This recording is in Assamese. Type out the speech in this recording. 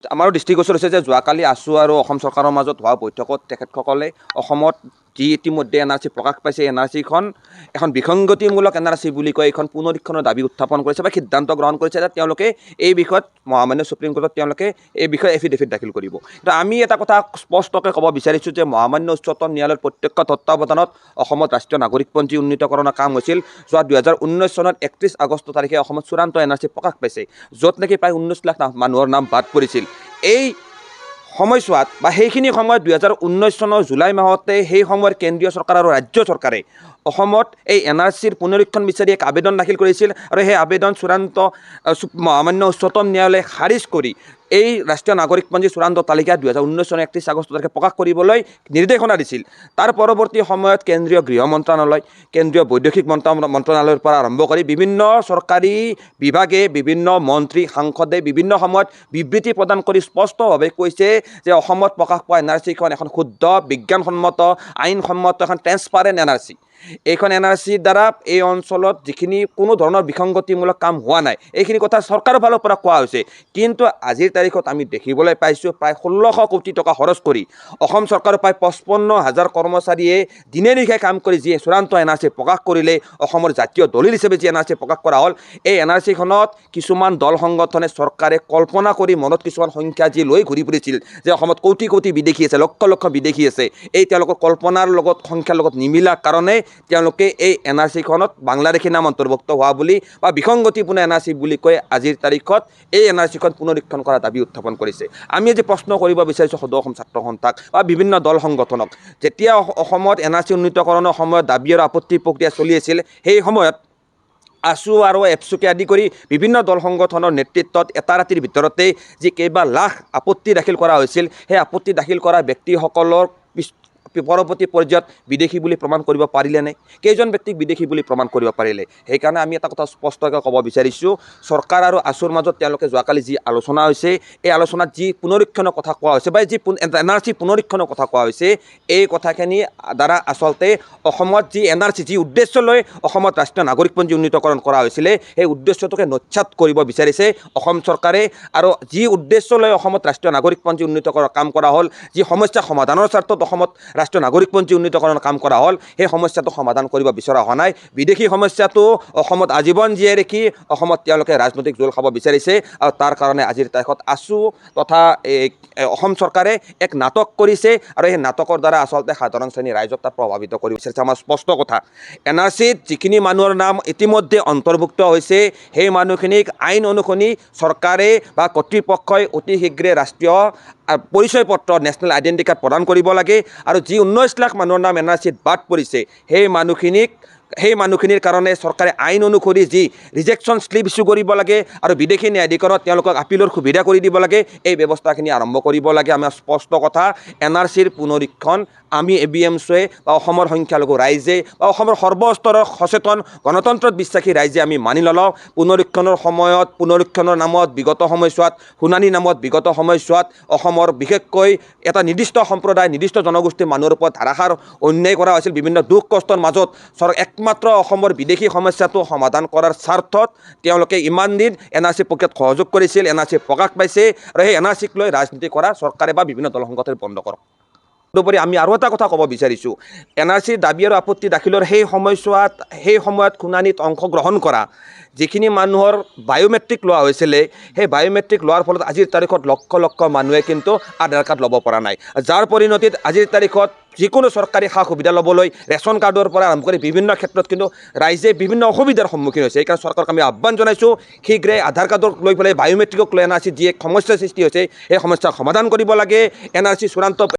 আমাৰো দৃষ্টিগোচৰ হৈছে যে যোৱাকালি আছু আৰু অসম চৰকাৰৰ মাজত হোৱা বৈঠকত তেখেতসকলে অসমত যি ইতিমধ্যে এনআৰচি প্ৰকাশ পাইছে এনআৰচিখন এখন বিসংগতিমূলক এনআৰচি বুলি কয় এখন পুনৰীক্ষণৰ দাবী উত্থাপন কৰিছে বা সিদ্ধান্ত গ্ৰহণ কৰিছে যে তেওঁলোকে এই বিষয়ত মহামান্য সুপ্ৰিম কোৰ্টত তেওঁলোকে এই বিষয়ে এফিডেভিট দাখিল কৰিব। কিন্তু আমি এটা কথা স্পষ্টকৈ ক'ব বিচাৰিছোঁ যে মহামান্য উচ্চতম ন্যায়ালয়ৰ প্ৰত্যক্ষ তত্ত্বাৱধানত অসমত ৰাষ্ট্ৰীয় নাগৰিকপঞ্জী উন্নীতকৰণৰ কাম হৈছিল। যোৱা 2019 চনত 31 আগষ্ট তাৰিখে অসমত চূড়ান্ত এনআৰচি প্ৰকাশ পাইছে, য'ত নেকি প্ৰায় 19 লাখ মানুহৰ নাম বাদ পৰিছিল। এই সময়ছোৱাত বা সেইখিনি সময়ত 2019 চনৰ জুলাই মাহতে সেই সময়ৰ কেন্দ্ৰীয় চৰকাৰ আৰু ৰাজ্য চৰকাৰে অসমত এই এনআৰচিৰ পুনৰীক্ষণ বিচাৰি এক আবেদন দাখিল কৰিছিল আৰু সেই আবেদন চূড়ান্ত মহামান্য উচ্চতম ন্যায়ালয়ে খাৰিজ কৰি এই ৰাষ্ট্ৰীয় নাগৰিকপঞ্জী চূড়ান্ত তালিকা 2019 চনৰ 31 আগষ্ট তাৰিখে প্ৰকাশ কৰিবলৈ নিৰ্দেশনা দিছিল। তাৰ পৰৱৰ্তী সময়ত কেন্দ্ৰীয় গৃহ মন্ত্ৰণালয়, কেন্দ্ৰীয় বৈদেশিক মন্ত্ৰণালয়ৰ পৰা আৰম্ভ কৰি বিভিন্ন চৰকাৰী বিভাগে, বিভিন্ন মন্ত্ৰী, সাংসদে বিভিন্ন সময়ত বিবৃতি প্ৰদান কৰি স্পষ্টভাৱে কৈছে যে অসমত প্ৰকাশ পোৱা এনআৰচিখন এখন শুদ্ধ, বিজ্ঞানসন্মত, আইনসন্মত এখন ট্ৰেন্সপাৰেণ্ট এনআৰচি। এইখন এনআৰচিৰ দ্বাৰা এই অঞ্চলত যিখিনি কোনো ধৰণৰ বিসংগতিমূলক কাম হোৱা নাই, এইখিনি কথা চৰকাৰৰ ফালৰ পৰা কোৱা হৈছে। কিন্তু আজিৰ তাৰিখত আমি দেখিবলৈ পাইছোঁ প্ৰায় 1600 কোটি টকা খৰচ কৰি অসম চৰকাৰৰ প্ৰায় 55,000 কৰ্মচাৰীয়ে দিনে নিশাই কাম কৰি যি চূড়ান্ত এনআৰচি প্ৰকাশ কৰিলে, অসমৰ জাতীয় দলিল হিচাপে যি এনআৰচি প্ৰকাশ কৰা হ'ল, এই এনআৰচিখনত কিছুমান দল সংগঠনে চৰকাৰে কল্পনা কৰি মনত কিছুমান সংখ্যা যি লৈ ঘূৰি ফুৰিছিল যে অসমত কোটি কোটি বিদেশী আছে, লক্ষ লক্ষ বিদেশী আছে, এই তেওঁলোকৰ কল্পনাৰ লগত সংখ্যাৰ লগত নিমিলা কাৰণে তেওঁলোকে এই এনআৰচিখনত বাংলাদেশী নাম অন্তৰ্ভুক্ত হোৱা বুলি বা বিসংগতিপূৰ্ণ এনআৰচি বুলি কৈ আজিৰ তাৰিখত এই এনআৰচিখন পুনৰীক্ষণ কৰাৰ দাবী উত্থাপন কৰিছে। আমি আজি প্ৰশ্ন কৰিব বিচাৰিছোঁ সদৌ অসম ছাত্ৰ সন্থাক বা বিভিন্ন দল সংগঠনক, যেতিয়া অসমত এনআৰচি উন্নীতকৰণৰ সময়ত দাবী আৰু আপত্তি প্ৰক্ৰিয়া চলি আছিল, সেই সময়ত আছু আৰু এপচুকে আদি কৰি বিভিন্ন দল সংগঠনৰ নেতৃত্বত এটা ৰাতিৰ ভিতৰতে যি কেইবা লাখ আপত্তি দাখিল কৰা হৈছিল, সেই আপত্তি দাখিল কৰা ব্যক্তিসকলৰ পৰৱৰ্তী পৰ্যায়ত বিদেশী বুলি প্ৰমাণ কৰিব পাৰিলেনে? কেইজন ব্যক্তিক বিদেশী বুলি প্ৰমাণ কৰিব পাৰিলে? সেইকাৰণে আমি এটা কথা স্পষ্টকৈ ক'ব বিচাৰিছোঁ, চৰকাৰ আৰু আছুৰ মাজত তেওঁলোকে যোৱাকালি যি আলোচনা হৈছে, এই আলোচনাত যি পুনৰীক্ষণৰ কথা কোৱা হৈছে বা যি এনআৰচি পুনৰীক্ষণৰ কথা কোৱা হৈছে, এই কথাখিনি দ্বাৰা আচলতে অসমত যি এনআৰচি, যি উদ্দেশ্য লৈ অসমত ৰাষ্ট্ৰীয় নাগৰিকপঞ্জী উন্নীতকৰণ কৰা হৈছিলে, সেই উদ্দেশ্যটোকে নস্যাৎ কৰিব বিচাৰিছে অসম চৰকাৰে। আৰু যি উদ্দেশ্য লৈ অসমত ৰাষ্ট্ৰীয় নাগৰিকপঞ্জী উন্নীতকৰণৰ কাম কৰা হ'ল, যি সমস্যা সমাধানৰ স্বাৰ্থত অসমত ৰাষ্ট্ৰীয় নাগৰিকপঞ্জী উন্নীতকৰণৰ কাম কৰা হ'ল, সেই সমস্যাটো সমাধান কৰিব বিচৰা হোৱা নাই। বিদেশী সমস্যাটো অসমত আজীৱন জীয়াই ৰাখি অসমত তেওঁলোকে ৰাজনৈতিক জোল খাব বিচাৰিছে। আৰু তাৰ কাৰণে আজিৰ তাৰিখত আছু তথা অসম চৰকাৰে এক নাটক কৰিছে আৰু সেই নাটকৰ দ্বাৰা আচলতে সাধাৰণ শ্ৰেণীৰ ৰাইজক তাত প্ৰভাৱিত কৰিব বিচাৰিছে। আমাৰ স্পষ্ট কথা, এনআৰচিত যিখিনি মানুহৰ নাম ইতিমধ্যে অন্তৰ্ভুক্ত হৈছে, সেই মানুহখিনিক আইন অনুসৰি চৰকাৰে বা কৰ্তৃপক্ষই অতি শীঘ্ৰে ৰাষ্ট্ৰীয় পৰিচয় পত্ৰ, নেশ্যনেল আইডেণ্টি কাৰ্ড প্ৰদান কৰিব লাগে। আৰু যি 19 লাখ মানুহৰ নাম এনআৰচিত বাদ পৰিছে, সেই মানুহখিনিৰ কাৰণে চৰকাৰে আইন অনুসৰি যি ৰিজেকশ্যন শ্লিপ ইছ্যু কৰিব লাগে আৰু বিদেশী ন্যায়াধীকৰণত তেওঁলোকক আপিলৰ সুবিধা কৰি দিব লাগে, এই ব্যৱস্থাখিনি আৰম্ভ কৰিব লাগে। আমাৰ স্পষ্ট কথা, এনআৰচিৰ পুনৰীক্ষণ আমি ABMCয়ে বা অসমৰ সংখ্যালঘু ৰাইজে বা অসমৰ সৰ্বস্তৰৰ সচেতন গণতন্ত্ৰত বিশ্বাসী ৰাইজে আমি মানি নলওঁ। পুনৰীক্ষণৰ সময়ত, পুনৰীক্ষণৰ নামত বিগত সময়ছোৱাত, শুনানি নামত বিগত সময়ছোৱাত অসমৰ বিশেষকৈ এটা নিৰ্দিষ্ট সম্প্ৰদায়, নিৰ্দিষ্ট জনগোষ্ঠীৰ মানুহৰ ওপৰত ধাৰাসাৰ অন্যায় কৰা হৈছিল। বিভিন্ন দুখ কষ্টৰ মাজত একমাত্ৰ অসমৰ বিদেশী সমস্যাটো সমাধান কৰাৰ স্বাৰ্থত তেওঁলোকে ইমান দিন এনআৰচি প্ৰক্ৰিয়াত সহযোগ কৰিছিল। এনআৰচি প্ৰকাশ পাইছে আৰু সেই এনআৰচিক লৈ ৰাজনীতি কৰা চৰকাৰে বা বিভিন্ন দল সংগঠনে বন্ধ কৰক। তদুপৰি আমি আৰু এটা কথা ক'ব বিচাৰিছোঁ, এনআৰচিৰ দাবী আৰু আপত্তি দাখিলৰ সেই সময়ত শুনানিত অংশগ্ৰহণ কৰা যিখিনি মানুহৰ বায়'মেট্ৰিক লোৱা হৈছিলে, সেই বায়'মেট্ৰিক লোৱাৰ ফলত আজিৰ তাৰিখত লক্ষ লক্ষ মানুহে কিন্তু আধাৰ কাৰ্ড ল'ব পৰা নাই, যাৰ পৰিণতিত আজিৰ তাৰিখত যিকোনো চৰকাৰী সা সুবিধা ল'বলৈ ৰেচন কাৰ্ডৰ পৰা আৰম্ভ কৰি বিভিন্ন ক্ষেত্ৰত কিন্তু ৰাইজে বিভিন্ন অসুবিধাৰ সন্মুখীন হৈছে। সেইকাৰণে চৰকাৰক আমি আহ্বান জনাইছোঁ, শীঘ্ৰে আধাৰ কাৰ্ডক লৈ পেলাই বায়'মেট্ৰিকক লৈ এনআৰচি যি এক সমস্যাৰ সৃষ্টি হৈছে, সেই সমস্যাৰ সমাধান কৰিব লাগে। এনআৰচি চূড়ান্ত